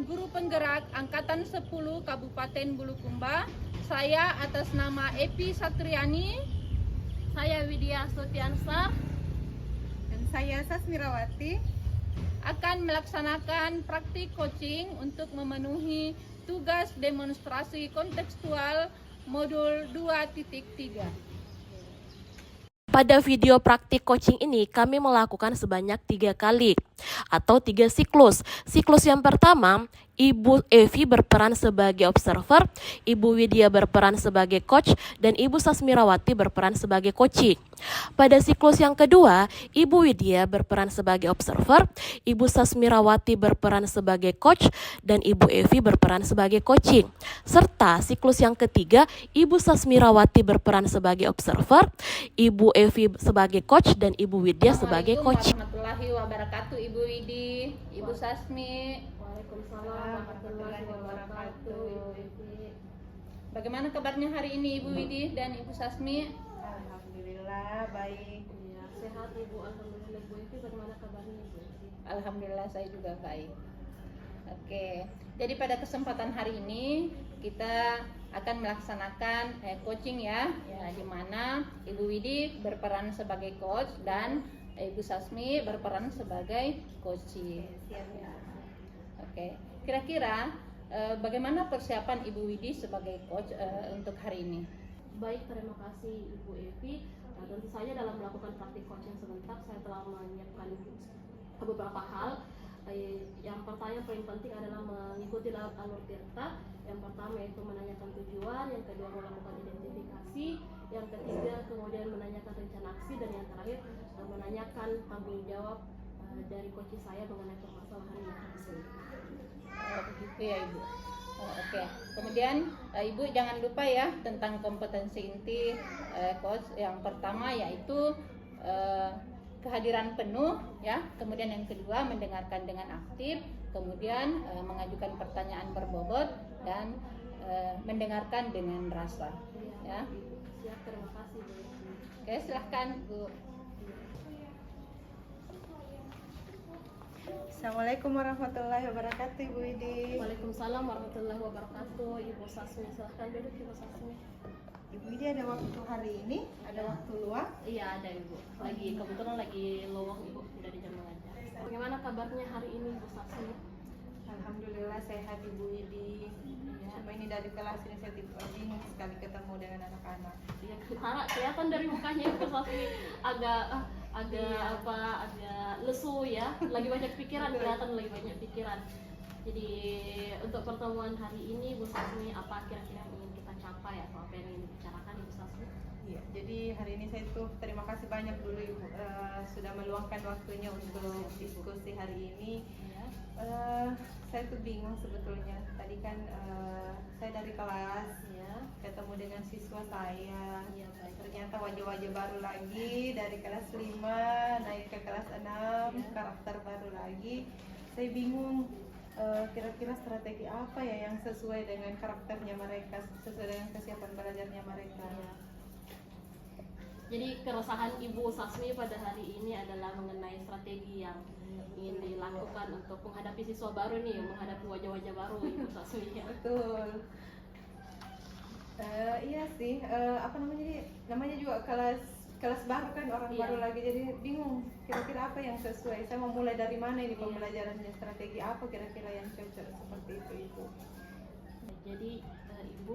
Guru Penggerak Angkatan 10 Kabupaten Bulukumba. Saya atas nama Epi Satriani, saya Widya Sutiansah, dan saya Sasmirawati akan melaksanakan praktik coaching untuk memenuhi tugas demonstrasi kontekstual modul 2.3. Pada video praktik coaching ini kami melakukan sebanyak 3 kali atau 3 siklus. Siklus yang pertama, Ibu Evi berperan sebagai observer, Ibu Widya berperan sebagai coach, dan Ibu Sasmirawati berperan sebagai coaching. Pada siklus yang kedua, Ibu Widya berperan sebagai observer, Ibu Sasmirawati berperan sebagai coach, dan Ibu Evi berperan sebagai coaching. Serta siklus yang ketiga, Ibu Sasmirawati berperan sebagai observer, Ibu Evi sebagai coach, dan Ibu Widya sebagai coach. Assalamualaikum warahmatullahi wabarakatuh, Ibu Widi, Ibu Sasmi. Waalaikumsalam warahmatullahi wabarakatuh. Bagaimana kabarnya hari ini Ibu Widi dan Ibu Sasmi? Alhamdulillah baik. Ya, sehat Ibu, alhamdulillah. Ibu Evi, bagaimana kabarnya Ibu Evi? Alhamdulillah saya juga baik. Oke, jadi pada kesempatan hari ini kita akan melaksanakan coaching ya, di mana Ibu Widi berperan sebagai coach dan Ibu Sasmi berperan sebagai coaching. Oke, kira-kira bagaimana persiapan Ibu Widi sebagai coach untuk hari ini? Baik, terima kasih Ibu Evi. Tentu saja dalam melakukan praktik coaching sebentar saya telah menyiapkan beberapa hal. Yang pertama yang paling penting adalah mengikuti alur tirta. Yang pertama yaitu menanyakan tujuan, yang kedua melakukan identifikasi, yang ketiga kemudian menanyakan rencana aksi, dan yang terakhir menanyakan tanggung jawab dari coach saya mengenai permasalahan yang tersebut. Begitu ya Ibu. Oke. Kemudian Ibu jangan lupa ya tentang kompetensi inti coach. Yang pertama yaitu kehadiran penuh ya. Kemudian yang kedua mendengarkan dengan aktif. Kemudian mengajukan pertanyaan berbobot dan mendengarkan dengan rasa. Ya. Siap, terima kasih Bu. Oke, silahkan Bu. Assalamualaikum warahmatullahi wabarakatuh, Ibu Widi. Waalaikumsalam warahmatullahi wabarakatuh. Ibu Sasmi, silahkan duduk Ibu Sasmi. Ibu Widi ada waktu hari ini? Ada waktu luang? Iya, ada Ibu. Kebetulan lagi luang Ibu dari jam mengajar. Bagaimana kabarnya hari ini Ibu Sasmi? Alhamdulillah sehat Ibu Widi. Cuma ini dari kelas ini saya bingung sekali ketemu dengan anak-anak. Iya, kelihatan dari mukanya Ibu Sasmi agak lesu ya, lagi banyak pikiran, kelihatan lagi banyak pikiran. Jadi untuk pertemuan hari ini Bu Sasmi, apa kira-kira yang ingin kita capai atau apa yang ingin dibicarakan Ibu Sasmi? Iya, jadi hari ini saya tuh terima kasih banyak dulu Ibu sudah meluangkan waktunya untuk diskusi hari ini. Iya. Saya tuh bingung sebetulnya. Tadi kan saya dari kelas Iya. ketemu dengan siswa saya. Iya, baik. Ternyata wajah-wajah baru lagi dari kelas 5 naik ke kelas 6, karakter baru lagi. Saya bingung kira-kira strategi apa ya yang sesuai dengan karakternya mereka, sesuai dengan kesiapan belajarnya mereka. Iya. Jadi keresahan Ibu Sasmi pada hari ini adalah mengenai strategi yang ingin dilakukan untuk menghadapi siswa baru nih, menghadapi wajah-wajah baru Ibu Sasmi. Betul. Iya sih, namanya juga kelas baru kan, orang Iya. baru lagi, jadi bingung kira-kira apa yang sesuai. Saya mau mulai dari mana ini pembelajarannya, strategi apa kira-kira yang cocok seperti itu. Jadi Ibu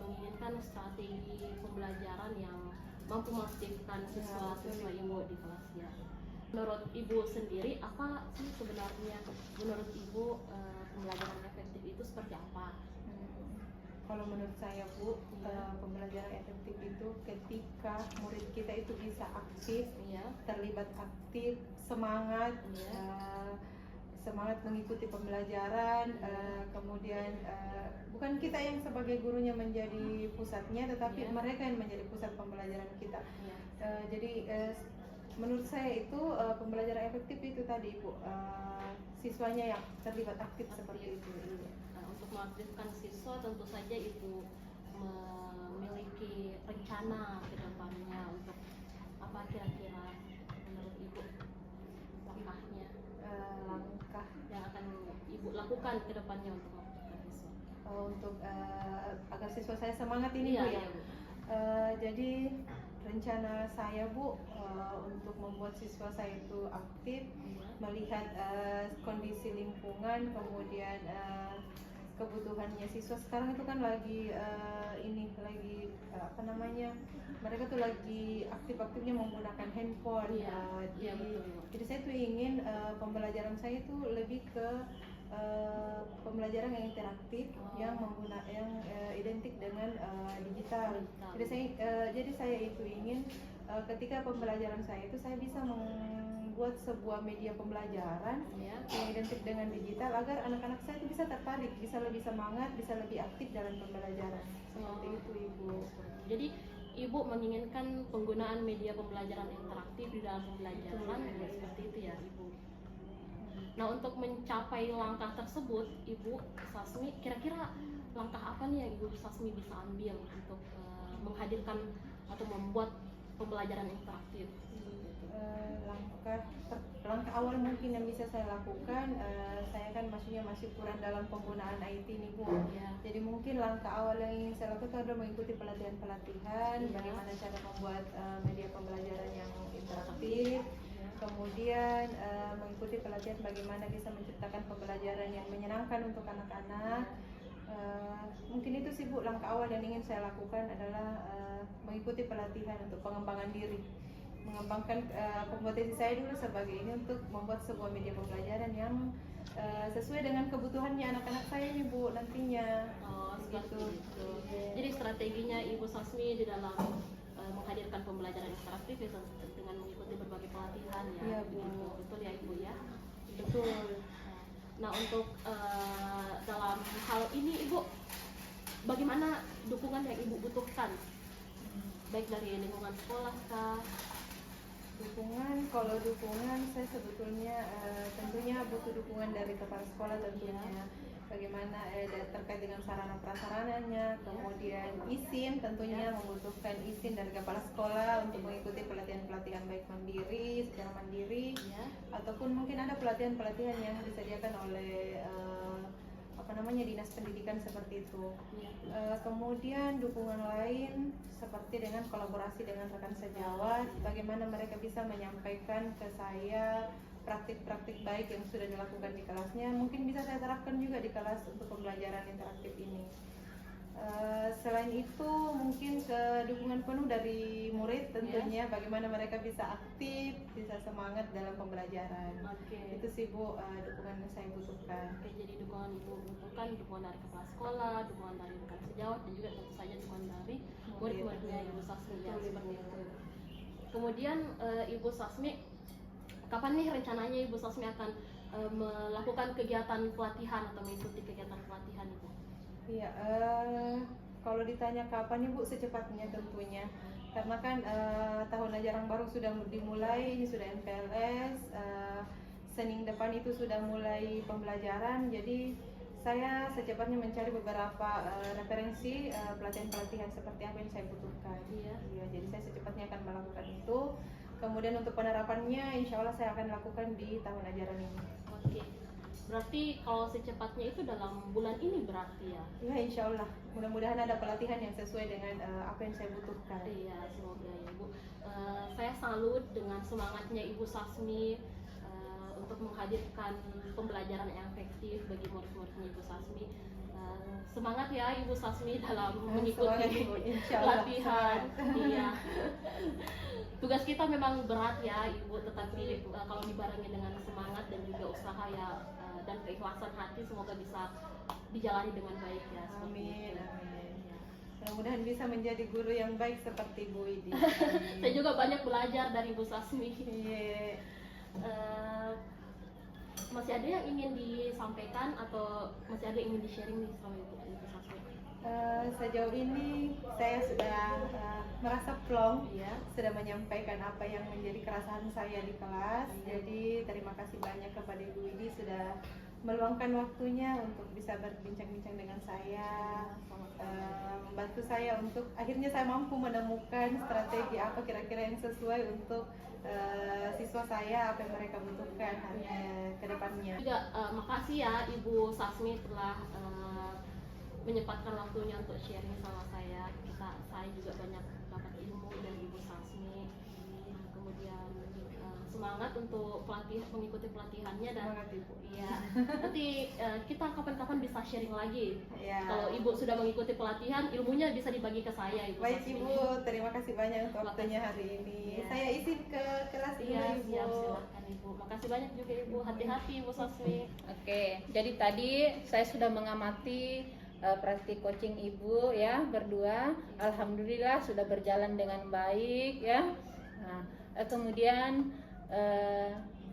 menginginkan strategi pembelajaran yang mampu mengaktifkan siswa-siswa Ibu di kelas ya. Menurut Ibu sendiri, apa sih sebenarnya menurut Ibu pembelajaran efektif itu seperti apa? Kalau menurut saya Bu, pembelajaran efektif itu ketika murid kita itu bisa aktif, terlibat aktif, semangat, semangat mengikuti pembelajaran, kemudian bukan kita yang sebagai gurunya menjadi pusatnya, tetapi mereka yang menjadi pusat pembelajaran kita. Jadi menurut saya itu pembelajaran efektif itu tadi Bu, siswanya yang terlibat aktif seperti itu. Untuk mengaktifkan siswa tentu saja Ibu memiliki rencana ke depannya untuk apa kira-kira menurut Ibu langkahnya, langkah yang akan Ibu lakukan lakukan ke depannya untuk memperkuat siswa? Untuk agar siswa saya semangat ini Iya, Bu ya. iya, Bu. Jadi rencana saya Bu untuk membuat siswa saya itu aktif, Iya. melihat kondisi lingkungan, kemudian kebutuhannya siswa sekarang itu kan lagi apa namanya, mereka tuh lagi aktif-aktifnya menggunakan handphone. Iya, iya, betul, Bu. Jadi saya tuh ingin pembelajaran saya itu lebih ke pembelajaran yang interaktif, yang identik dengan digital. Jadi saya itu ingin ketika pembelajaran saya itu saya bisa membuat sebuah media pembelajaran Iya. yang identik dengan digital agar anak-anak saya itu bisa tertarik, bisa lebih semangat, bisa lebih aktif dalam pembelajaran. Seperti itu Ibu. Jadi Ibu menginginkan penggunaan media pembelajaran interaktif di dalam pembelajaran, Betul. seperti itu ya Ibu. Nah, untuk mencapai langkah tersebut, Ibu Sasmi, kira-kira langkah apa nih yang Ibu Sasmi bisa ambil untuk menghadirkan atau membuat pembelajaran interaktif? Langkah awal mungkin yang bisa saya lakukan, saya kan masih kurang dalam penggunaan IT nih Bu. Ya. Jadi mungkin langkah awal yang ingin saya lakukan adalah mengikuti pelatihan-pelatihan, Ya. bagaimana cara membuat media pembelajaran yang interaktif. Kemudian mengikuti pelatihan bagaimana bisa menciptakan pembelajaran yang menyenangkan untuk anak-anak. Mungkin itu sih Bu, langkah awal yang ingin saya lakukan adalah mengikuti pelatihan untuk pengembangan diri, mengembangkan kompetensi saya dulu sebagai ini untuk membuat sebuah media pembelajaran yang sesuai dengan kebutuhannya anak-anak saya nih Bu nantinya. Oh, seperti Gitu. itu. Jadi strateginya Ibu Sasmi di dalam menghadirkan pembelajaran interaktif ya, dengan mengikuti berbagai pelatihan ya. Iya, Bu. Begitu. Betul ya Ibu ya. Betul. Nah, untuk dalam hal ini Ibu, bagaimana dukungan yang Ibu butuhkan? Baik dari lingkungan sekolah kah? Kalau dukungan saya sebetulnya tentunya butuh dukungan dari kepala sekolah tentunya. Bagaimana terkait dengan sarana prasarananya, kemudian izin tentunya membutuhkan izin dari kepala sekolah untuk mengikuti pelatihan-pelatihan baik secara mandiri, Ya. ataupun mungkin ada pelatihan-pelatihan yang disediakan oleh dinas pendidikan seperti itu. Ya. Kemudian dukungan lain seperti dengan kolaborasi dengan rekan sejawat, bagaimana mereka bisa menyampaikan ke saya praktik-praktik baik yang sudah dilakukan di kelasnya, mungkin bisa saya terapkan juga di kelas untuk pembelajaran interaktif ini. Selain itu mungkin dukungan penuh dari murid tentunya, bagaimana mereka bisa aktif, bisa semangat dalam pembelajaran. Oke. Itu sih Bu, dukungan yang saya butuhkan. Oke, jadi dukungan Ibu butuhkan dukungan dari kepala sekolah, dukungan dari rekan sejawat, dan juga tentu saja dukungan dari murid-muridnya Ibu Sasmi ya, seperti itu. Kemudian Ibu Sasmi, kapan nih rencananya Ibu Sasmi akan melakukan kegiatan pelatihan atau mengikuti kegiatan pelatihan Ibu? Iya, kalau ditanya kapan nih Bu, secepatnya tentunya. Karena kan tahun ajaran baru sudah dimulai, ini sudah MPLS, Senin depan itu sudah mulai pembelajaran, jadi saya secepatnya mencari beberapa referensi pelatihan-pelatihan seperti apa yang saya butuhkan. Iya. Jadi saya secepatnya akan melakukan itu. Kemudian untuk penerapannya, insya Allah saya akan lakukan di tahun ajaran ini. Oke. Berarti kalau secepatnya itu dalam bulan ini berarti ya? Ya, insya Allah. Mudah-mudahan ada pelatihan yang sesuai dengan apa yang saya butuhkan. Iya, semoga ya Ibu. Saya salut dengan semangatnya Ibu Sasmi untuk menghadirkan pembelajaran yang efektif bagi murid-muridnya Ibu Sasmi. Semangat ya Ibu Sasmi dalam mengikuti pelatihan. Iya. Tugas kita memang berat ya Ibu, tetapi kalau dibarengi dengan semangat dan juga usaha ya dan keikhlasan hati, semoga bisa dijalani dengan baik ya. Amin, itu. amin. Ya. Mudah-mudahan bisa menjadi guru yang baik seperti Bu Widi. Saya juga banyak belajar dari Ibu Sasmi. Iya. Masih ada yang ingin disampaikan atau masih ada yang ingin di-sharing nih sama Ibu Sasmi? Sejauh ini saya sudah merasa plong, Iya. sudah menyampaikan apa yang menjadi keresahan saya di kelas. Jadi terima kasih banyak kepada Ibu Widi sudah meluangkan waktunya untuk bisa berbincang-bincang dengan saya, membantu saya untuk akhirnya saya mampu menemukan strategi apa kira-kira yang sesuai untuk siswa saya, apa yang mereka butuhkan ke depannya. Juga makasih ya Ibu Sasmi telah menyempatkan waktunya untuk sharing sama saya. Saya juga banyak dapat ilmu dari Ibu Sasmi. Kemudian semangat untuk mengikuti pelatihannya dan Semangat, Ibu. Iya. Nanti kita kapan-kapan bisa sharing lagi. Ya. Kalau Ibu sudah mengikuti pelatihan, ilmunya bisa dibagi ke saya, Ibu Baik Sasmi. Ibu, terima kasih banyak untuk waktunya hari ini. Iya. Saya izin ke kelas dulu, Iya, Ibu. siap, silakan Ibu. Makasih banyak juga Ibu. Hati-hati Ibu Sasmi. Oke, jadi tadi saya sudah mengamati praktik coaching Ibu ya berdua. Alhamdulillah sudah berjalan dengan baik ya. Nah, kemudian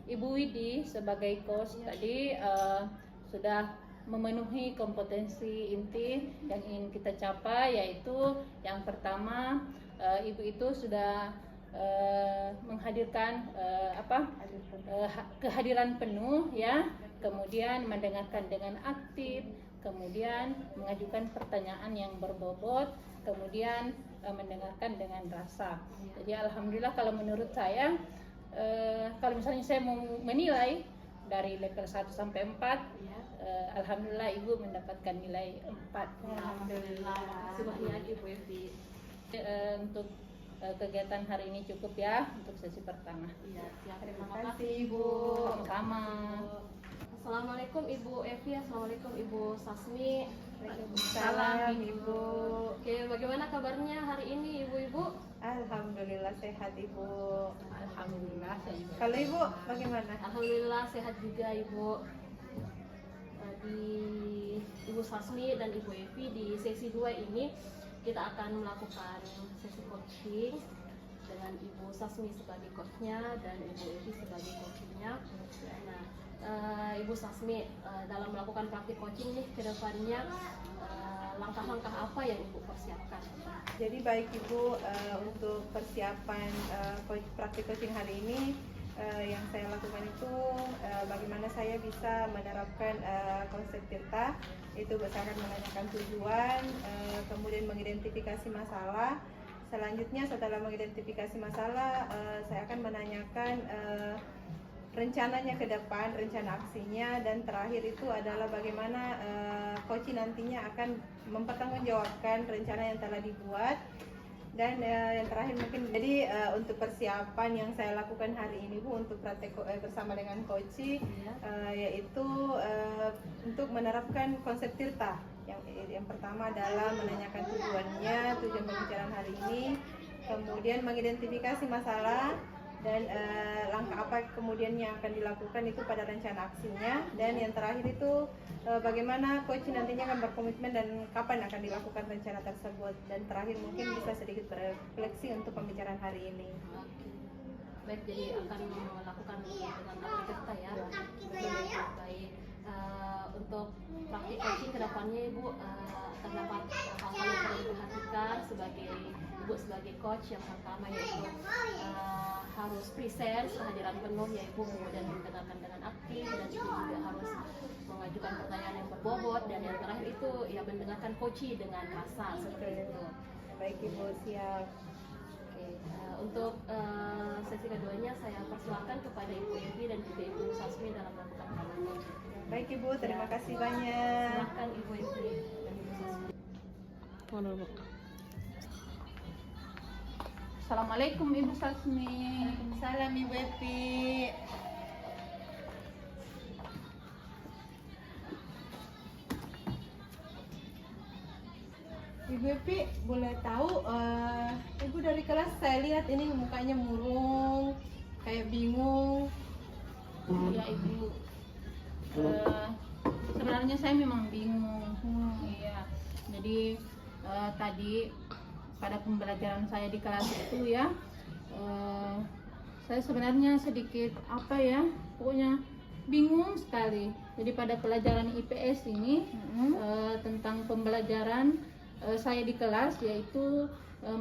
Ibu Widi sebagai coach tadi sudah memenuhi kompetensi inti yang ingin kita capai, yaitu yang pertama Ibu itu sudah menghadirkan kehadiran penuh ya, kemudian mendengarkan dengan aktif, kemudian mengajukan pertanyaan yang berbobot, kemudian mendengarkan dengan rasa. Jadi alhamdulillah kalau menurut saya kalau misalnya saya mau menilai dari level 1 sampai 4, alhamdulillah Ibu mendapatkan nilai 4. Alhamdulillah. Makasih banyak Ibu Evi. Untuk kegiatan hari ini cukup ya untuk sesi pertama. Iya, siap. Terima Terima kasih Ibu. Sama-sama. Assalamualaikum Ibu Evi, Assalamualaikum Ibu Sasmi. Waalaikumsalam Ibu. Oke, bagaimana kabarnya hari ini Ibu-ibu? Alhamdulillah sehat Ibu. Alhamdulillah saya juga. Kalau Ibu bagaimana? Alhamdulillah sehat juga Ibu. Di Ibu Sasmi dan Ibu Evi di sesi 2 ini kita akan melakukan sesi coaching dengan Ibu Sasmi sebagai coachnya dan Ibu Evi sebagai coachnya. Nah, Ibu Sasmi dalam melakukan praktik coaching nih ke depannya langkah-langkah apa yang Ibu persiapkan? Jadi baik Ibu, untuk persiapan praktik coaching hari ini yang saya lakukan itu bagaimana saya bisa menerapkan konsep Tirta, itu berdasarkan menanyakan tujuan, kemudian mengidentifikasi masalah. Selanjutnya setelah mengidentifikasi masalah, saya akan menanyakan rencananya ke depan, rencana aksinya, dan terakhir itu adalah bagaimana coach nantinya akan mempertanggungjawabkan rencana yang telah dibuat. Dan yang terakhir mungkin jadi untuk persiapan yang saya lakukan hari ini Bu untuk praktek bersama dengan coach yaitu untuk menerapkan konsep Tirta. Yang pertama adalah menanyakan tujuan pembicaraan hari ini, kemudian mengidentifikasi masalah, dan langkah apa kemudian yang akan dilakukan itu pada rencana aksinya, dan yang terakhir itu bagaimana coach nantinya akan berkomitmen dan kapan akan dilakukan rencana tersebut, dan terakhir mungkin bisa sedikit berefleksi untuk pembicaraan hari ini. Baik, jadi akan melakukan dengan praktik Tirta ya. Baik. Untuk praktik coaching kedepannya Ibu terdapat hal-hal yang perlu diperhatikan sebagai coach. Yang pertama yaitu harus present kehadiran penuh ya Ibu, kemudian mendengarkan dengan aktif, dan Ibu juga harus mengajukan pertanyaan yang berbobot, dan yang terakhir itu ya mendengarkan coach dengan rasa seperti itu. Baik Ibu, siap. Oke, untuk sesi keduanya saya persilakan kepada Ibu Evi dan juga Ibu Sasmi dalam melakukan hal-hal. Baik Ibu, terima kasih banyak. Silakan Ibu Evi dan Ibu Sasmi. Assalamualaikum Ibu Sasmi. Salam Ibu Epi. Ibu Epi, boleh tahu Ibu dari kelas saya lihat ini mukanya murung, kayak bingung. Ya Ibu, sebenarnya saya memang bingung. Iya, jadi tadi pada pembelajaran saya di kelas itu ya, saya sebenarnya sedikit pokoknya bingung sekali. Jadi pada pelajaran IPS ini tentang pembelajaran saya di kelas, yaitu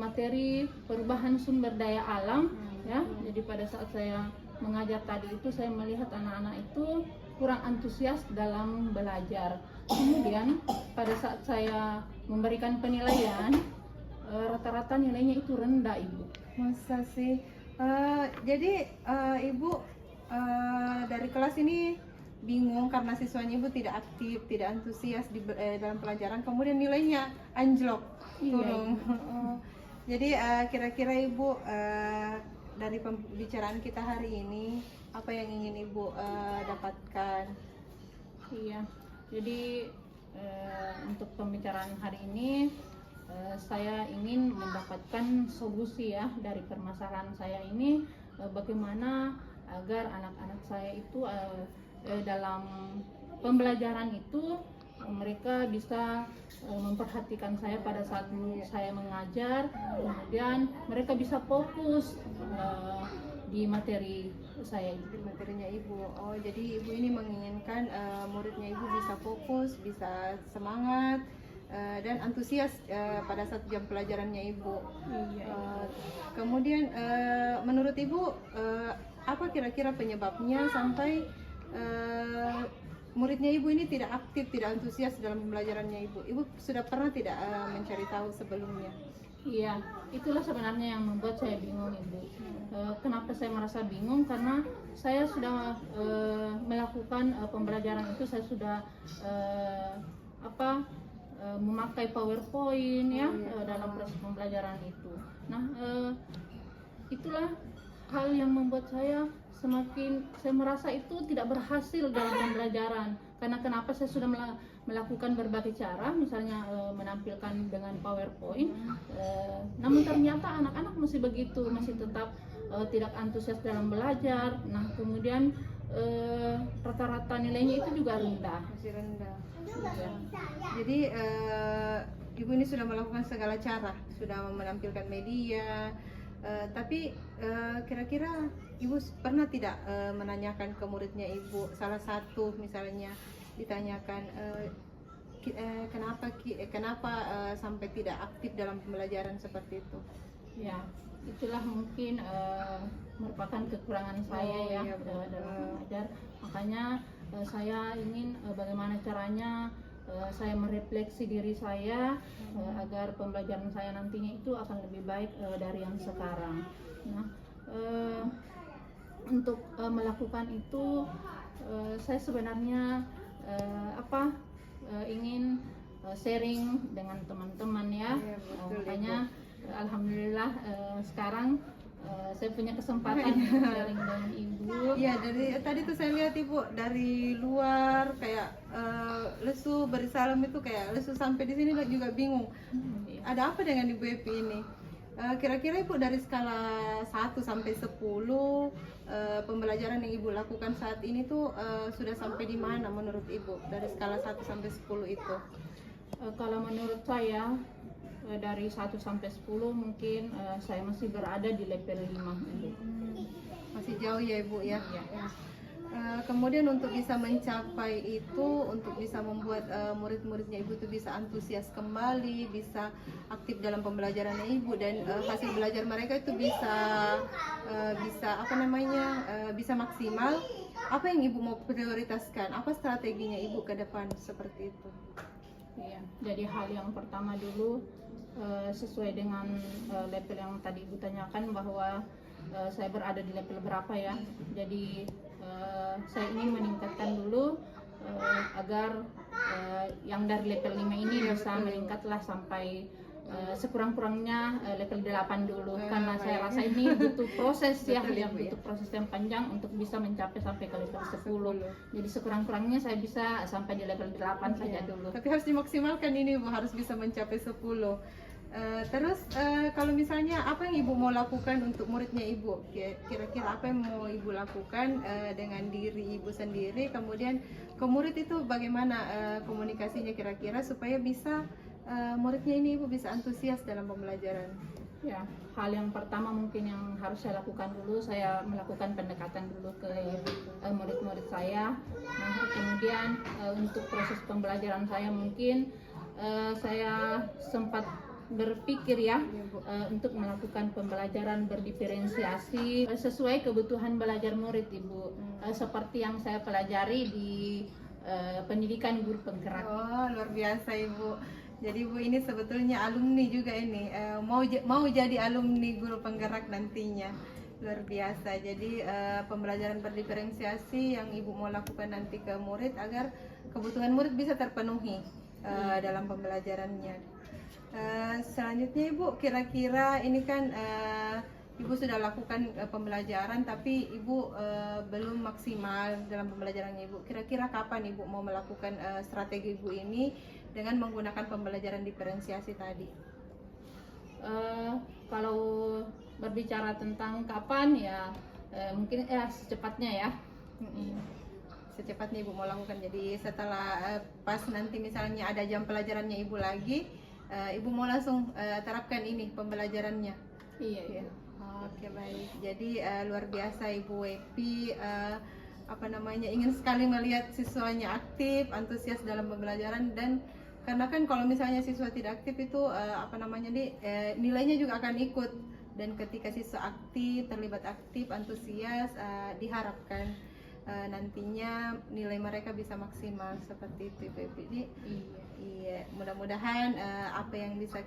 materi perubahan sumber daya alam ya. Jadi pada saat saya mengajar tadi itu saya melihat anak-anak itu kurang antusias dalam belajar. Kemudian pada saat saya memberikan penilaian, rata-rata nilainya itu rendah, Ibu. Masa sih? Jadi Ibu dari kelas ini bingung karena siswanya Ibu tidak aktif, tidak antusias dalam pelajaran, kemudian nilainya anjlok, Iya, turun. Jadi kira-kira Ibu dari pembicaraan kita hari ini, apa yang ingin Ibu dapatkan? Iya, jadi untuk pembicaraan hari ini saya ingin mendapatkan solusi ya dari permasalahan saya ini, bagaimana agar anak-anak saya itu dalam pembelajaran itu mereka bisa memperhatikan saya pada saat saya mengajar, kemudian mereka bisa fokus di materi saya itu. Di materinya Ibu. Oh, jadi Ibu ini menginginkan muridnya Ibu bisa fokus, bisa semangat dan antusias pada saat jam pelajarannya Ibu. Iya. Kemudian menurut Ibu apa kira-kira penyebabnya sampai muridnya Ibu ini tidak aktif, tidak antusias dalam pembelajarannya Ibu? Ibu sudah pernah tidak mencari tahu sebelumnya? Iya, itulah sebenarnya yang membuat saya bingung, Ibu. Kenapa saya merasa bingung? Karena saya sudah melakukan pembelajaran itu, saya sudah memakai PowerPoint ya dalam proses pembelajaran itu. Nah, itulah hal yang membuat saya merasa itu tidak berhasil dalam pembelajaran. Karena kenapa saya sudah melakukan berbagai cara, misalnya menampilkan dengan PowerPoint, namun ternyata anak-anak masih begitu, masih tetap tidak antusias dalam belajar. Nah, kemudian rata-rata nilainya itu juga rendah. Masih rendah. Iya. Jadi Ibu ini sudah melakukan segala cara, sudah menampilkan media, tapi kira-kira Ibu pernah tidak menanyakan ke muridnya Ibu, salah satu misalnya ditanyakan kenapa sampai tidak aktif dalam pembelajaran seperti itu? Ya, itulah mungkin merupakan kekurangan saya ya iya, dalam mengajar. Makanya saya ingin bagaimana caranya saya merefleksi diri saya agar pembelajaran saya nantinya itu akan lebih baik dari yang sekarang. Nah, untuk melakukan itu saya sebenarnya ingin sharing dengan teman-teman ya. Iya, betul, Makanya alhamdulillah sekarang saya punya kesempatan sharing dengan Ibu. Iya, dari tadi tuh saya lihat Ibu dari luar kayak lesu berisalam itu kayak lesu, sampai di sini juga bingung. Iya. Ada apa dengan Ibu Epi ini? Kira-kira Ibu dari skala 1 sampai 10 pembelajaran yang Ibu lakukan saat ini tuh sudah sampai di mana menurut Ibu dari skala 1 sampai 10 itu? Kalau menurut saya dari 1 sampai 10 mungkin saya masih berada di level 5 Ibu. Masih jauh ya Ibu ya. Iya. Kemudian untuk bisa mencapai itu, untuk bisa membuat murid-muridnya Ibu itu bisa antusias kembali, bisa aktif dalam pembelajarannya Ibu, dan hasil belajar mereka itu bisa bisa maksimal. Apa yang Ibu mau prioritaskan? Apa strateginya Ibu ke depan seperti itu? Iya. Jadi hal yang pertama dulu sesuai dengan level yang tadi Ibu tanyakan bahwa saya berada di level berapa ya. Jadi saya ingin meningkatkan dulu agar yang dari level 5 ini bisa meningkatlah sampai sekurang-kurangnya level 8 dulu, karena saya rasa ini butuh proses ya, yang butuh proses yang panjang untuk bisa mencapai sampai ke level 10. Jadi sekurang-kurangnya saya bisa sampai di level 8 saja dulu. Tapi harus dimaksimalkan ini Bu, harus bisa mencapai 10. Terus kalau misalnya apa yang Ibu mau lakukan untuk muridnya Ibu? Kira-kira apa yang mau Ibu lakukan dengan diri Ibu sendiri? Kemudian ke murid itu bagaimana komunikasinya kira-kira supaya bisa muridnya ini Ibu bisa antusias dalam pembelajaran? Ya, hal yang pertama mungkin yang harus saya lakukan dulu, saya melakukan pendekatan dulu ke murid-murid saya. Nah, kemudian untuk proses pembelajaran saya mungkin saya sempat berpikir ya untuk melakukan pembelajaran berdiferensiasi sesuai kebutuhan belajar murid Ibu. Seperti yang saya pelajari di pendidikan guru penggerak. Oh, luar biasa Ibu. Jadi Ibu ini sebetulnya alumni juga ini, mau jadi alumni guru penggerak nantinya. Luar biasa. Jadi pembelajaran berdiferensiasi yang Ibu mau lakukan nanti ke murid agar kebutuhan murid bisa terpenuhi dalam pembelajarannya. Selanjutnya Ibu, kira-kira ini kan Ibu sudah lakukan pembelajaran tapi Ibu belum maksimal dalam pembelajarannya Ibu. Kira-kira kapan Ibu mau melakukan strategi Ibu ini dengan menggunakan pembelajaran diferensiasi tadi? Kalau berbicara tentang kapan ya mungkin secepatnya ya. Secepatnya Ibu mau lakukan. Jadi setelah pas nanti misalnya ada jam pelajarannya Ibu lagi, Ibu mau langsung terapkan ini pembelajarannya. Iya. Oke, baik. Jadi luar biasa Ibu Epi, ingin sekali melihat siswanya aktif, antusias dalam pembelajaran. Dan karena kan kalau misalnya siswa tidak aktif itu nilainya juga akan ikut. Dan ketika siswa aktif, terlibat aktif, antusias, diharapkan nantinya nilai mereka bisa maksimal seperti itu Ibu Epi. Jadi, iya, mudah-mudahan apa yang bisa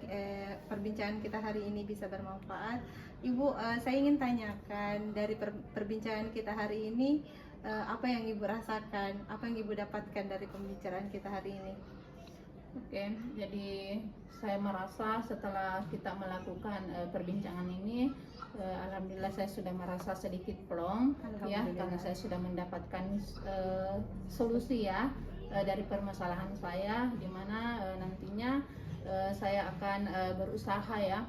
perbincangan kita hari ini bisa bermanfaat. Ibu, saya ingin tanyakan dari perbincangan kita hari ini, apa yang Ibu rasakan, apa yang Ibu dapatkan dari pembicaraan kita hari ini? Oke, jadi saya merasa setelah kita melakukan perbincangan ini, alhamdulillah saya sudah merasa sedikit plong ya, karena saya sudah mendapatkan solusi ya dari permasalahan saya, di mana nantinya saya akan berusaha ya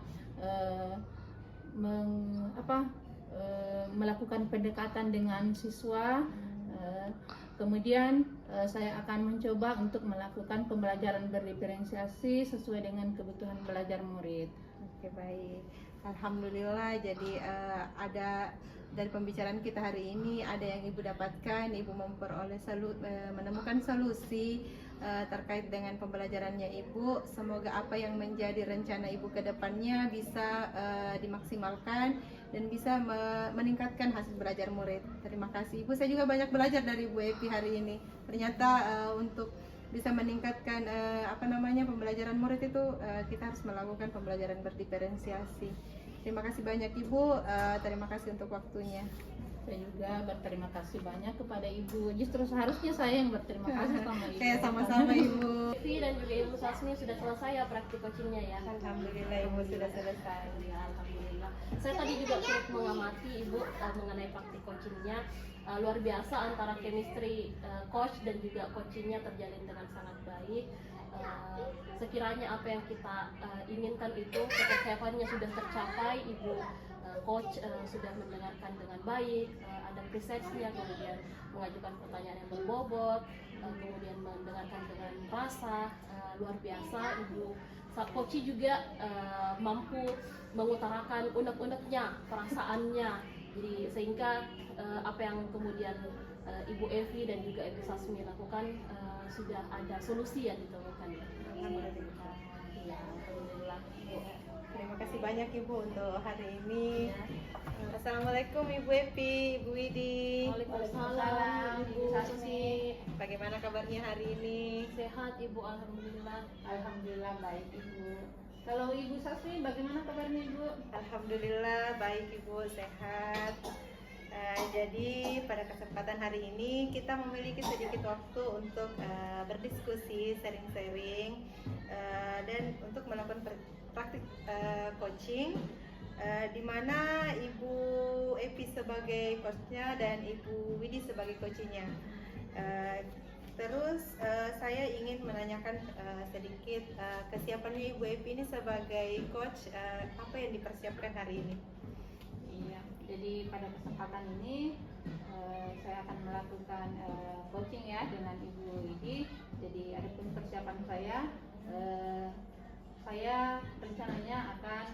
melakukan pendekatan dengan siswa. Kemudian saya akan mencoba untuk melakukan pembelajaran berdiferensiasi sesuai dengan kebutuhan belajar murid. Oke, baik. Alhamdulillah, jadi ada dari pembicaraan kita hari ini ada yang Ibu dapatkan, Ibu menemukan solusi terkait dengan pembelajarannya Ibu. Semoga apa yang menjadi rencana Ibu ke depannya bisa dimaksimalkan dan bisa meningkatkan hasil belajar murid. Terima kasih Ibu. Saya juga banyak belajar dari Ibu Epi hari ini. Ternyata untuk bisa meningkatkan pembelajaran murid itu kita harus melakukan pembelajaran berdiferensiasi. Terima kasih banyak Ibu. Terima kasih untuk waktunya. Saya juga berterima kasih banyak kepada Ibu. Justru seharusnya saya yang berterima kasih sama Ibu. Sama-sama Ibu. Evi dan juga Ibu Sasmi sudah selesai ya praktik coachingnya ya? Alhamdulillah Ibu sudah selesai. Ya, alhamdulillah. Saya tadi juga turut mengamati Ibu mengenai praktik coachingnya. Luar biasa antara chemistry coach dan juga coachingnya terjalin dengan sangat baik. Sekiranya apa yang kita inginkan itu ketercapaannya sudah tercapai, Ibu coach sudah mendengarkan dengan baik, ada persepsinya, kemudian mengajukan pertanyaan yang berbobot, kemudian mendengarkan dengan rasa. Luar biasa Ibu coach juga mampu mengutarakan unek-uneknya, perasaannya. Jadi sehingga apa yang kemudian Ibu Evi dan juga Ibu Sasmi lakukan sudah ada solusi yang ditemukan. Alhamdulillah. Ya, alhamdulillah. Terima kasih banyak Ibu untuk hari ini. Assalamualaikum Ibu Epi, Ibu Widi. Waalaikumsalam Ibu Sasmi. Bagaimana kabarnya hari ini? Sehat Ibu, alhamdulillah. Alhamdulillah baik Ibu. Kalau Ibu Sasmi bagaimana kabarnya Ibu? Alhamdulillah baik Ibu, sehat. Jadi pada kesempatan hari ini kita memiliki sedikit waktu untuk berdiskusi, sharing-sharing, dan untuk melakukan praktik coaching, di mana Ibu Epi sebagai coachnya dan Ibu Widi sebagai coachingnya. Terus saya ingin menanyakan sedikit kesiapannya Ibu Epi ini sebagai coach, apa yang dipersiapkan hari ini? Iya, jadi pada kesempatan ini saya akan melakukan coaching ya dengan Ibu Widi. Jadi ada pun persiapan saya rencananya akan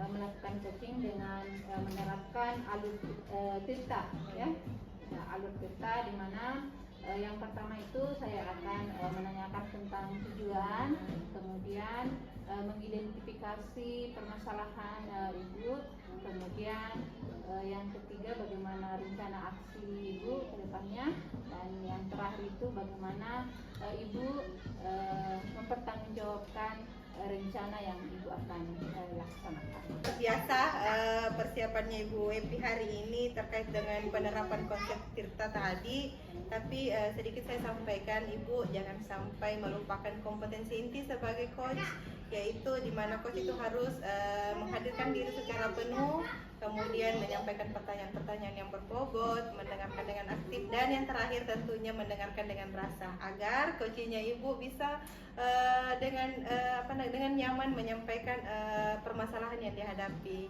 melakukan coaching dengan menerapkan alur cerita ya. Nah, alur cerita di mana yang pertama itu saya akan menanyakan tentang tujuan, kemudian mengidentifikasi permasalahan Ibu, kemudian yang ketiga bagaimana rencana aksi Ibu ke depannya, dan yang terakhir itu bagaimana Ibu mempertanggungjawabkan rencana yang Ibu akan laksanakan. Biasa persiapannya Ibu Evi hari ini terkait dengan penerapan konsep Tirta tadi, tapi sedikit saya sampaikan, Ibu jangan sampai melupakan kompetensi inti sebagai coach, yaitu di mana coach itu harus menghadirkan diri secara penuh, kemudian menyampaikan pertanyaan-pertanyaan yang berbobot, mendengarkan dengan aktif, dan yang terakhir tentunya mendengarkan dengan rasa, agar coachingnya Ibu bisa dengan nyaman menyampaikan permasalahan yang dihadapi.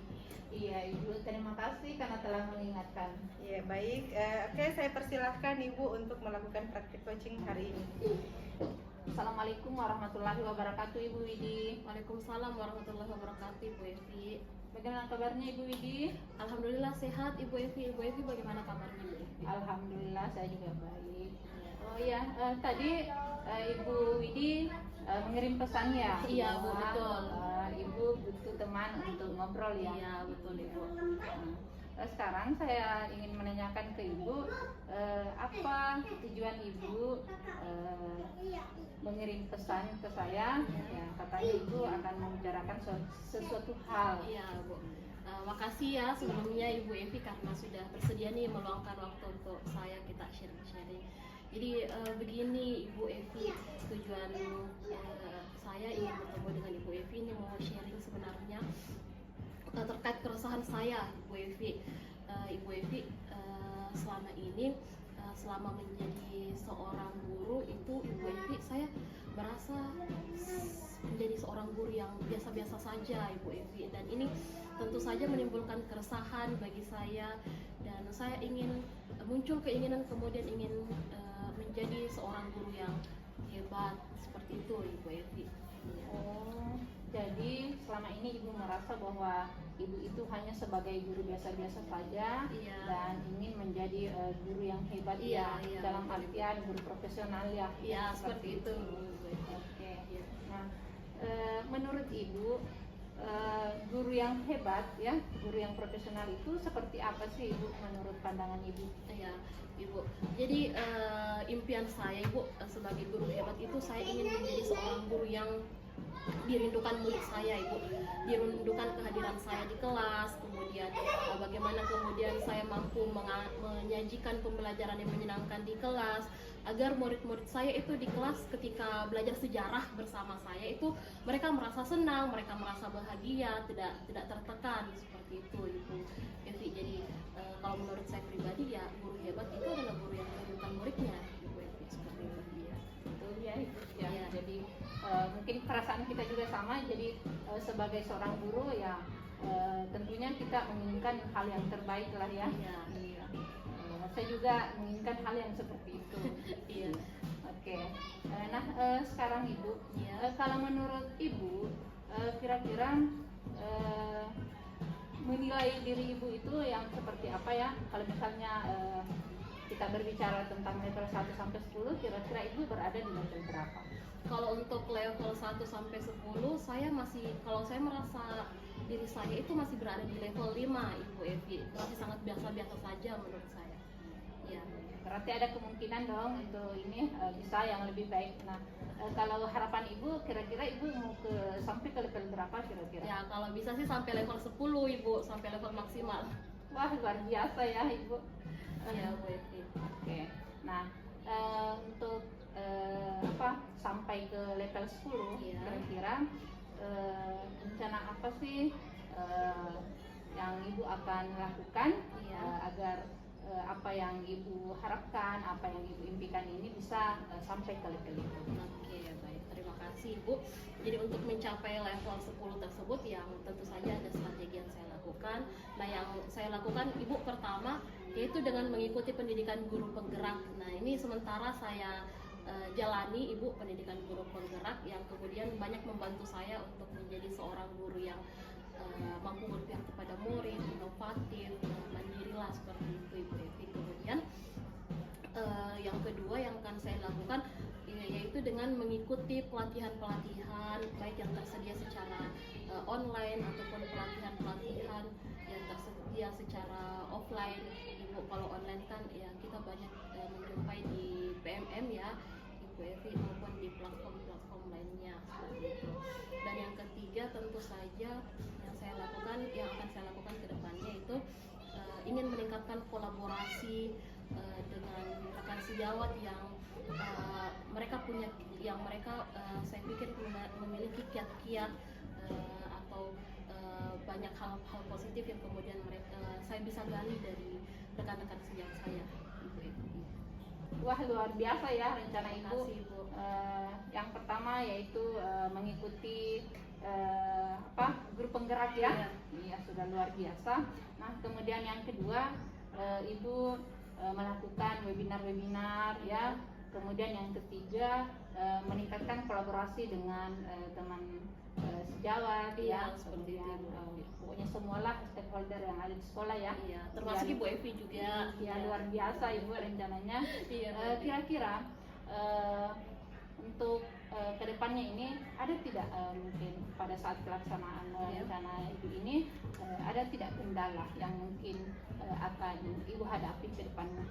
Iya Ibu, terima kasih karena telah mengingatkan. Ya baik, oke, saya persilahkan Ibu untuk melakukan praktik coaching hari ini. Assalamualaikum warahmatullahi wabarakatuh Ibu Widi. Waalaikumsalam warahmatullahi wabarakatuh, Ibu Evi. Bagaimana kabarnya Ibu Widi? Alhamdulillah sehat, Ibu Evi. Ibu Evi bagaimana kabarnya, Ibu Evi? Alhamdulillah saya juga baik. Oh ya, tadi Ibu Widi mengirim pesan ya. Iya, Bu, betul. Ibu butuh teman untuk ngobrol ya. Iya, betul, Ibu. Sekarang saya ingin menanyakan ke Ibu, apa tujuan Ibu mengirim pesan ke saya? Ya, katanya Ibu akan membicarakan sesuatu hal. Iya, Bu. Makasih ya sebelumnya Ibu Evi karena sudah bersedia nih meluangkan waktu untuk kita sharing-sharing. Jadi begini Ibu Evi, tujuan saya ingin bertemu dengan Ibu Evi ini mau sharing sebenarnya terkait keresahan saya, Ibu Evi. Ibu Evi, selama ini selama menjadi seorang guru itu Ibu Evi, saya merasa menjadi seorang guru yang biasa-biasa saja Ibu Evi, dan ini tentu saja menimbulkan keresahan bagi saya, dan saya ingin muncul keinginan kemudian ingin menjadi seorang guru yang hebat seperti itu Ibu Evi. Oh, jadi selama ini Ibu merasa bahwa Ibu itu hanya sebagai guru biasa-biasa saja, Iya. dan ingin menjadi guru yang hebat Iya, ya, iya, dalam betul. artian guru profesional ya. Iya, seperti itu. Oke. Iya. Nah, menurut Ibu guru yang hebat ya, guru yang profesional itu seperti apa sih Ibu menurut pandangan Ibu? Ya, Ibu. Jadi impian saya Ibu sebagai guru hebat itu saya ingin menjadi seorang guru yang dirindukan murid saya Ibu, dirindukan kehadiran saya di kelas, kemudian bagaimana kemudian saya mampu menyajikan pembelajaran yang menyenangkan di kelas, agar murid-murid saya itu di kelas ketika belajar sejarah bersama saya itu mereka merasa senang, mereka merasa bahagia, tidak tertekan seperti itu Ibu Evi. Jadi kalau menurut saya pribadi ya guru hebat itu adalah guru yang merindukan muridnya Ibu Evi, seperti itu ya. Betul ya Ibu ya. Iya. Jadi mungkin perasaan kita juga sama. Jadi sebagai seorang guru ya tentunya kita menginginkan hal yang terbaik lah ya. Iya. Iya. Saya juga menginginkan hal yang seperti itu. Iya. Oke. Nah sekarang Ibu, Iya. kalau menurut Ibu kira-kira menilai diri Ibu itu yang seperti apa ya? Kalau misalnya kita berbicara tentang level 1 sampai 10, kira-kira Ibu berada di level berapa? Kalau untuk level 1 sampai 10 saya masih, kalau saya merasa diri saya itu masih berada di level 5 Ibu Evi, masih sangat biasa-biasa saja menurut saya. Ya. Berarti ada kemungkinan dong untuk ini bisa yang lebih baik. Nah, kalau harapan Ibu kira-kira Ibu mau sampai ke level berapa kira-kira? Ya, kalau bisa sih sampai level 10 Ibu, sampai level maksimal. Wah, luar biasa ya Ibu. Ya, Bu Evi. Oke. Nah, untuk sampai ke level 10 Iya. kira-kira rencana apa sih yang Ibu akan lakukan Iya. agar apa yang Ibu harapkan, apa yang Ibu impikan ini bisa sampai ke level itu? Oke, baik. Terima kasih, Bu. Jadi untuk mencapai level 10 tersebut yang tentu saja ada strategi yang saya lakukan. Nah, yang saya lakukan Ibu pertama yaitu dengan mengikuti pendidikan guru penggerak. Nah, ini sementara saya jalani Ibu pendidikan guru penggerak yang kemudian banyak membantu saya untuk menjadi seorang guru yang mampu berpihak kepada murid, inovatif, mandirilah seperti itu Ibu Evi. Kemudian yang kedua yang akan saya lakukan yaitu dengan mengikuti pelatihan-pelatihan baik yang tersedia secara online ataupun pelatihan-pelatihan yang tersedia secara offline. Ibu, kalau online kan ya kita banyak menjumpai di PMM ya Ibu Evi, maupun di platform-platform lainnya seperti itu. Dan yang ketiga tentu saja yang akan saya lakukan ke depannya itu ingin meningkatkan kolaborasi dengan rekan sejawat yang saya pikir memiliki kiat-kiat atau banyak hal-hal positif yang kemudian saya bisa gali dari rekan-rekan sejawat saya, Ibu Evi. Wah, luar biasa ya rencana Terima Ibu. kasih, Bu. Yang pertama yaitu mengikuti grup penggerak ya. Iya, sudah luar biasa. Nah, kemudian yang kedua, Ibu melakukan webinar ya. Kemudian yang ketiga, meningkatkan kolaborasi dengan teman sejawat ya, seperti kemudian itu. pokoknya semualah stakeholder yang ada di sekolah ya. Iya, termasuk Ya, Ibu Evi juga. ya luar biasa Ibu rencananya. Iya, Kira-kira untuk kedepannya ini ada tidak mungkin pada saat pelaksanaan rencana Ibu ini ada tidak kendala yang mungkin akan Ibu hadapi ke depannya?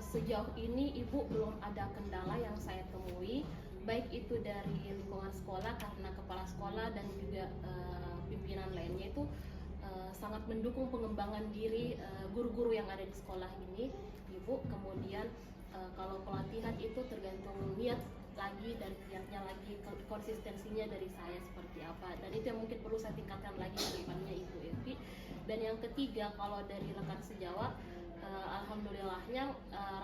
Sejauh ini Ibu belum ada kendala yang saya temui, baik itu dari lingkungan sekolah karena kepala sekolah dan juga pimpinan lainnya itu sangat mendukung pengembangan diri guru-guru yang ada di sekolah ini, Ibu. Kemudian kalau pelatihan itu tergantung niat lagi dan niatnya lagi, konsistensinya dari saya seperti apa, dan itu yang mungkin perlu saya tingkatkan lagi ke depannya, Ibu Evi. Dan yang ketiga, kalau dari rekan sejawat, alhamdulillahnya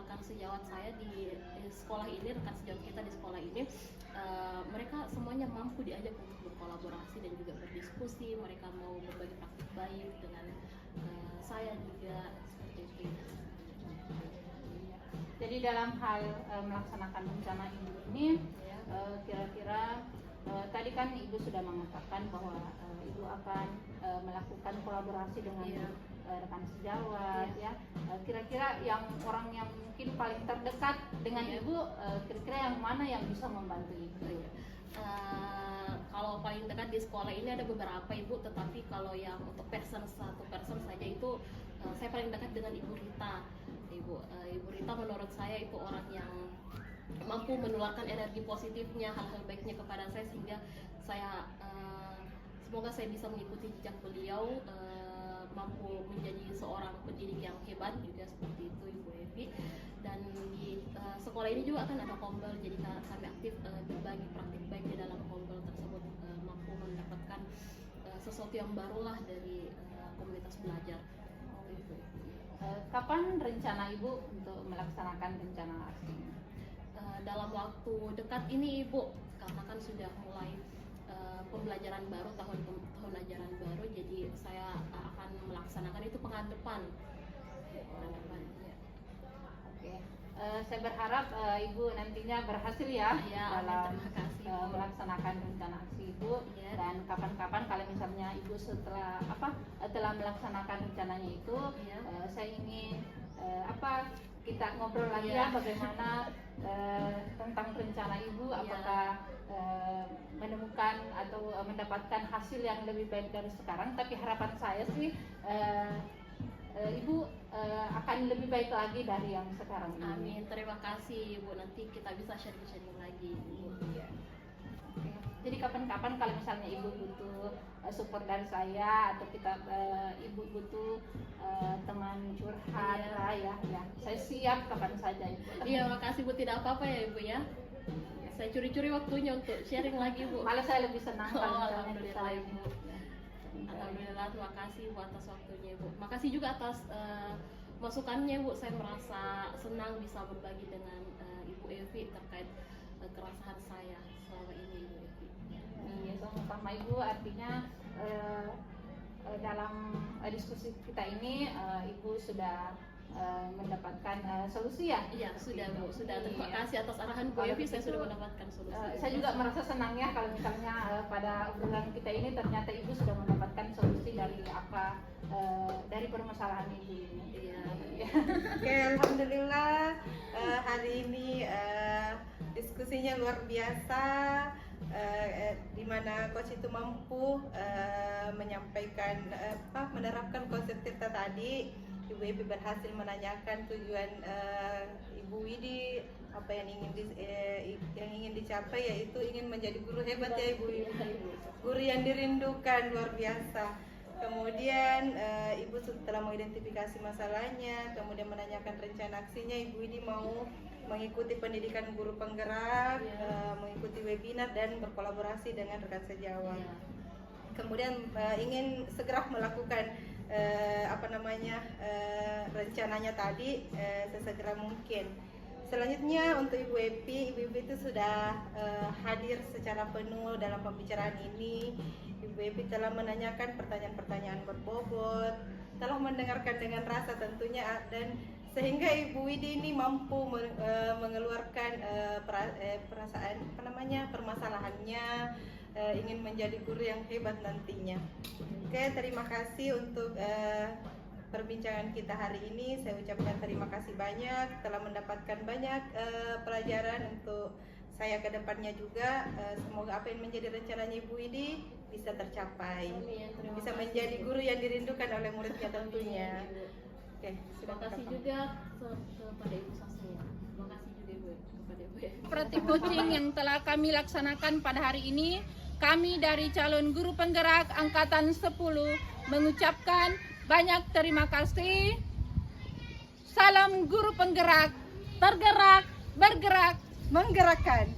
rekan sejawat saya di sekolah ini, rekan sejawat kita di sekolah ini, mereka semuanya mampu diajak untuk berkolaborasi dan juga berdiskusi. Mereka mau berbagi praktik baik dengan saya juga seperti itu. Jadi dalam hal melaksanakan rencana Ibu ini, kira-kira tadi kan Ibu sudah mengatakan bahwa Ibu akan melakukan kolaborasi dengan rekan sejawat ya. Kira-kira yang orang yang mungkin paling terdekat dengan Ibu, kira-kira yang mana yang bisa membantu Ibu? Kalau paling dekat di sekolah ini ada beberapa, Ibu, tetapi kalau yang untuk satu person saja itu saya paling dekat dengan Ibu Rita. Ibu Rita menurut saya itu orang yang mampu menularkan energi positifnya, hal-hal baiknya kepada saya, sehingga saya semoga saya bisa mengikuti jejak beliau, mampu menjadi seorang pendidik yang hebat juga seperti itu, Ibu Evi. Dan di sekolah ini juga akan ada kombel, jadi kami aktif berbagi praktik baik di dalam kombel tersebut, mampu mendapatkan sesuatu yang barulah dari komunitas belajar. Kapan rencana Ibu untuk melaksanakan rencana aksi? Dalam waktu dekat ini, Ibu, karena kan sudah mulai pembelajaran baru, tahun ajaran baru, jadi saya akan melaksanakan itu pekan depan. Ya. Oke. Saya berharap Ibu nantinya berhasil ya, dalam melaksanakan rencana aksi Ibu. Dan kapan-kapan kalau misalnya Ibu telah melaksanakan rencananya itu, saya ingin kita ngobrol lagi ya bagaimana tentang rencana Ibu, apakah menemukan atau mendapatkan hasil yang lebih baik dari sekarang. Tapi harapan saya sih Ibu akan lebih baik lagi dari yang sekarang ini. Amin, terima kasih Ibu, nanti kita bisa sharing lagi, Ibu. Iya. Oke. Jadi kapan-kapan kalau misalnya Ibu butuh support dari saya, atau Ibu butuh teman curhat lah ya, saya siap kapan saja Ibu. Iya, makasih Bu, tidak apa-apa ya Ibu ya. Saya curi-curi waktunya untuk sharing lagi, Bu. Malah saya lebih senang kalau alhamdulillah Ibu. Alhamdulillah, terima kasih Bu atas waktunya, Bu. Makasih juga atas masukannya, Bu. Saya merasa senang bisa berbagi dengan Ibu Evi terkait keresahan saya selama ini, Ibu Evi. Iya, sama-sama Ibu. Artinya dalam diskusi kita ini Ibu sudah mendapatkan solusi ya? Iya, sudah Bu, sudah. Terima kasih atas arahan Bu Evi, saya sudah mendapatkan solusi. Saya juga merasa senang ya kalau misalnya pada obrolan kita ini ternyata Ibu sudah mendapatkan solusi dari dari permasalahan Ibu ini. Iya. Oke, alhamdulillah hari ini diskusinya luar biasa, di mana coach itu mampu menyampaikan menerapkan konsep Tirta tadi. Ibu Epi berhasil menanyakan tujuan Ibu Widi, apa yang ingin dicapai, yaitu ingin menjadi guru hebat ya Ibu Widi, guru yang dirindukan, luar biasa. Kemudian Ibu setelah mengidentifikasi masalahnya, kemudian menanyakan rencana aksinya, Ibu Widi mau mengikuti pendidikan guru penggerak, mengikuti webinar dan berkolaborasi dengan rekan sejawat. Kemudian ingin segera melakukan rencananya tadi sesegera mungkin. Selanjutnya untuk Ibu Epi itu sudah hadir secara penuh dalam pembicaraan ini. Ibu Epi telah menanyakan pertanyaan-pertanyaan berbobot, telah mendengarkan dengan rasa tentunya, dan sehingga Ibu Widi ini mampu mengeluarkan perasaan permasalahannya, ingin menjadi guru yang hebat nantinya. Oke, terima kasih untuk perbincangan kita hari ini. Saya ucapkan terima kasih banyak, telah mendapatkan banyak pelajaran untuk saya ke depannya juga. Semoga apa yang menjadi rencananya Ibu Widi bisa tercapai, bisa menjadi guru yang dirindukan oleh muridnya tentunya. Oke, Terima kasih juga kepada Ibu Saskia. Terima kasih juga Ibu kepada Ibu. Praktik coaching yang telah kami laksanakan pada hari ini, kami dari calon guru penggerak angkatan 10 mengucapkan banyak terima kasih. Salam guru penggerak, tergerak, bergerak, Menggerakkan.